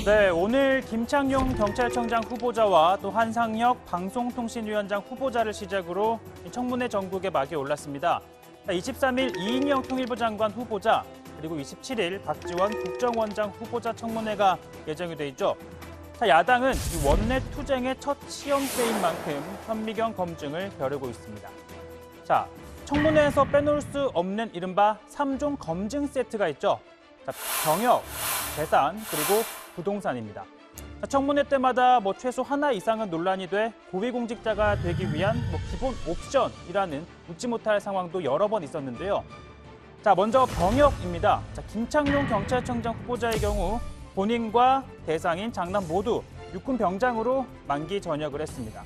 네, 오늘 김창룡 경찰청장 후보자와 또 한상혁 방송통신위원장 후보자를 시작으로 청문회 전국에 막이 올랐습니다. 23일 이인영 통일부 장관 후보자, 그리고 27일 박지원 국정원장 후보자 청문회가 예정이 돼 있죠. 야당은 이 원내 투쟁의 첫 시험대인 만큼 현미경 검증을 벼르고 있습니다. 청문회에서 빼놓을 수 없는 이른바 3종 검증 세트가 있죠. 병역, 재산, 그리고 부동산입니다. 청문회 때마다 최소 하나 이상은 논란이 돼 고위공직자가 되기 위한 기본 옵션이라는 웃지 못할 상황도 여러 번 있었는데요. 먼저 병역입니다. 김창룡 경찰청장 후보자의 경우 본인과 대상인 장남 모두 육군 병장으로 만기 전역을 했습니다.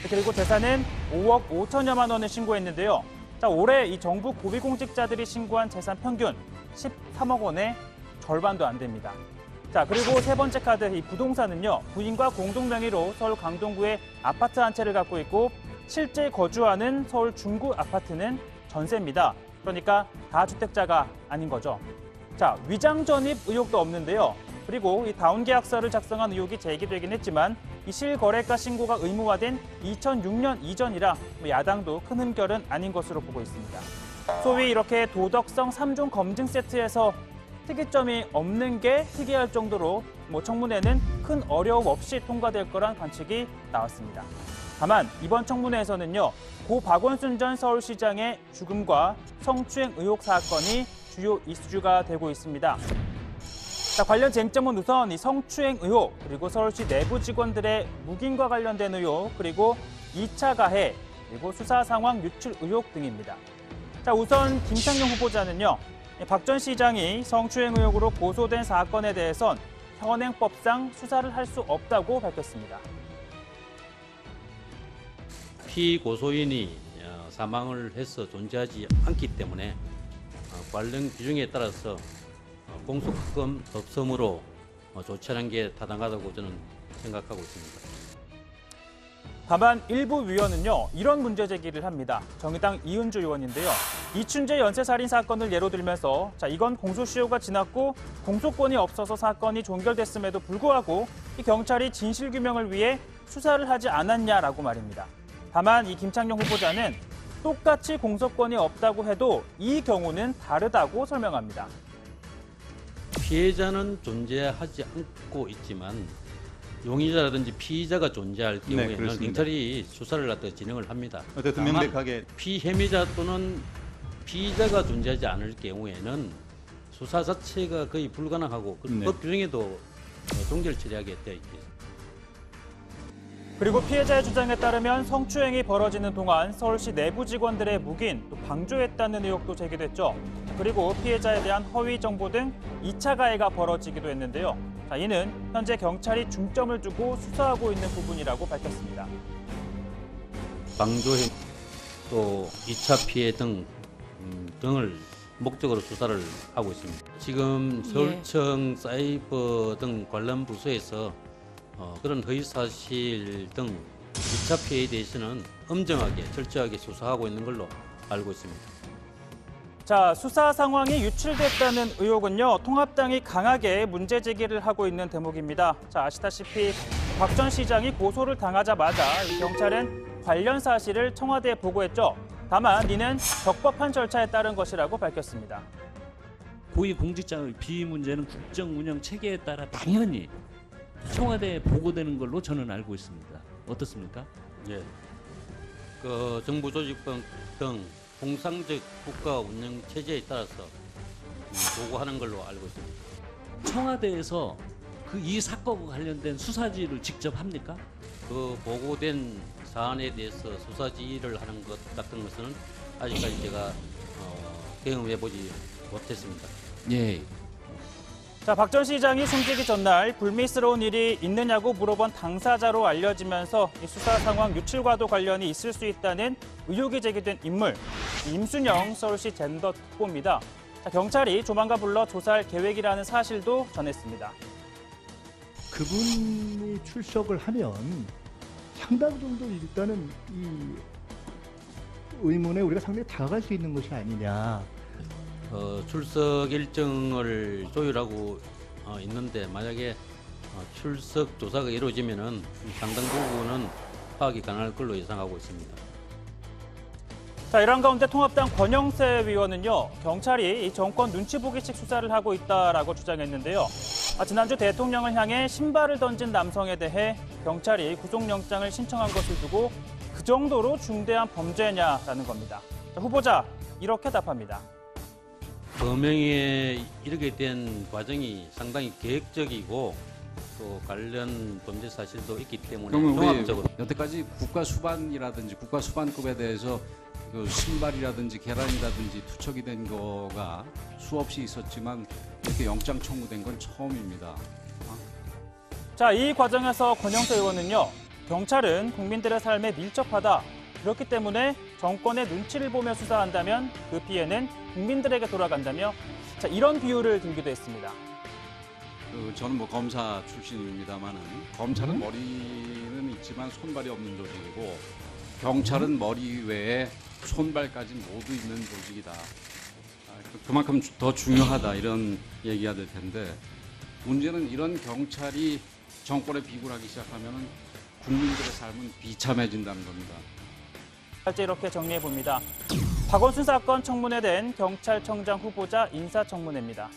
그리고 재산은 5억 5천여만 원을 신고했는데요. 올해 이 정부 고위공직자들이 신고한 재산 평균 13억 원의 절반도 안 됩니다. 그리고 세 번째 카드, 이 부동산은요. 부인과 공동 명의로 서울 강동구에 아파트 한 채를 갖고 있고 실제 거주하는 서울 중구 아파트는 전세입니다. 그러니까 다주택자가 아닌 거죠. 위장 전입 의혹도 없는데요. 그리고 이 다운 계약서를 작성한 의혹이 제기되긴 했지만 이 실거래가 신고가 의무화된 2006년 이전이라 야당도 큰 흠결은 아닌 것으로 보고 있습니다. 소위 이렇게 도덕성 3종 검증 세트에서 특이점이 없는 게 특이할 정도로 청문회는 큰 어려움 없이 통과될 거란 관측이 나왔습니다. 다만 이번 청문회에서는요, 고 박원순 전 서울시장의 죽음과 성추행 의혹 사건이 주요 이슈가 되고 있습니다. 관련 쟁점은 우선 이 성추행 의혹, 그리고 서울시 내부 직원들의 묵인과 관련된 의혹, 그리고 2차 가해, 그리고 수사 상황 유출 의혹 등입니다. 우선 김창룡 후보자는요, 박 전 시장이 성추행 의혹으로 고소된 사건에 대해선 현행법상 수사를 할 수 없다고 밝혔습니다. 피고소인이 사망을 해서 존재하지 않기 때문에 관련 규정에 따라서 공소권 없음으로 조치하는 게 타당하다고 저는 생각하고 있습니다. 다만 일부 위원은요, 이런 문제 제기를 합니다. 정의당 이은주 의원인데요. 이춘재 연쇄살인 사건을 예로 들면서 이건 공소시효가 지났고 공소권이 없어서 사건이 종결됐음에도 불구하고 이 경찰이 진실규명을 위해 수사를 하지 않았냐라고 말입니다. 다만 이 김창룡 후보자는 똑같이 공소권이 없다고 해도 이 경우는 다르다고 설명합니다. 피해자는 존재하지 않고 있지만 용의자라든지 피의자가 존재할 경우에는 경찰이 수사를 갖다가 진행을 합니다. 어쨌든 명백하게 피혐의자 또는 피의자가 존재하지 않을 경우에는 수사 자체가 거의 불가능하고 법 규정에도 종결 처리하게 되어 있습니다. 그리고 피해자의 주장에 따르면 성추행이 벌어지는 동안 서울시 내부 직원들의 묵인, 또 방조했다는 의혹도 제기됐죠. 그리고 피해자에 대한 허위 정보 등 2차 가해가 벌어지기도 했는데요. 이는 현재 경찰이 중점을 두고 수사하고 있는 부분이라고 밝혔습니다. 방조행 또 2차 피해 등을 목적으로 수사를 하고 있습니다. 지금 서울청 사이버 등 관련 부서에서 그런 허위사실 등 2차 피해에 대해서는 엄정하게 철저하게 수사하고 있는 걸로 알고 있습니다. 수사 상황이 유출됐다는 의혹은요, 통합당이 강하게 문제 제기를 하고 있는 대목입니다. 아시다시피 박 전 시장이 고소를 당하자마자 경찰은 관련 사실을 청와대에 보고했죠. 다만 이는 적법한 절차에 따른 것이라고 밝혔습니다. 고위공직자의 비위 문제는 국정 운영 체계에 따라 당연히 청와대에 보고되는 걸로 저는 알고 있습니다. 어떻습니까? 예. 정부 조직법 등 통상적 국가 운영 체제에 따라서 보고하는 걸로 알고 있습니다. 청와대에서 이 사건과 관련된 수사지를 직접 합니까? 보고된 사안에 대해서 수사 지휘를 하는 것 같은 것은 아직까지 제가 경험해보지 못했습니다. 예. 박 전 시장이 숨지기 전날 불미스러운 일이 있느냐고 물어본 당사자로 알려지면서 이 수사 상황 유출과도 관련이 있을 수 있다는 의혹이 제기된 인물, 임순영 서울시 젠더 특보입니다. 경찰이 조만간 불러 조사할 계획이라는 사실도 전했습니다. 그분이 출석을 하면 상당 정도 일단은 이 의문에 우리가 상당히 다가갈 수 있는 것이 아니냐. 출석 일정을 조율하고 있는데 만약에 출석 조사가 이루어지면은 상당 부분은 파악이 가능할 걸로 예상하고 있습니다. 자, 이런 가운데 통합당 권영세 위원은요, 경찰이 이 정권 눈치 보기식 수사를 하고 있다라고 주장했는데요. 지난주 대통령을 향해 신발을 던진 남성에 대해 경찰이 구속영장을 신청한 것을 두고 그 정도로 중대한 범죄냐라는 겁니다. 자, 후보자 이렇게 답합니다. 범행에 이르게 된 과정이 상당히 계획적이고 또 관련 범죄 사실도 있기 때문에 그러면 우리 종합적으로 여태까지 국가 수반이라든지 국가 수반급에 대해서 그 신발이라든지 계란이라든지 투척이 된 거가 수없이 있었지만 이렇게 영장 청구된 건 처음입니다. 자, 이 과정에서 권영세 의원은요, 경찰은 국민들의 삶에 밀접하다. 그렇기 때문에 정권의 눈치를 보며 수사한다면 그 피해는 국민들에게 돌아간다며 자, 이런 비유를 들기도 했습니다. 저는 뭐 검사 출신입니다만은 검찰은 머리는 있지만 손발이 없는 조직이고 경찰은 머리 외에 손발까지 모두 있는 조직이다. 그만큼 더 중요하다 이런 얘기가 될 텐데 문제는 이런 경찰이 정권에 비굴하기 시작하면 국민들의 삶은 비참해진다는 겁니다. 이렇게 정리해 봅니다. 박원순 사건 청문회 된 경찰청장 후보자 인사청문회입니다.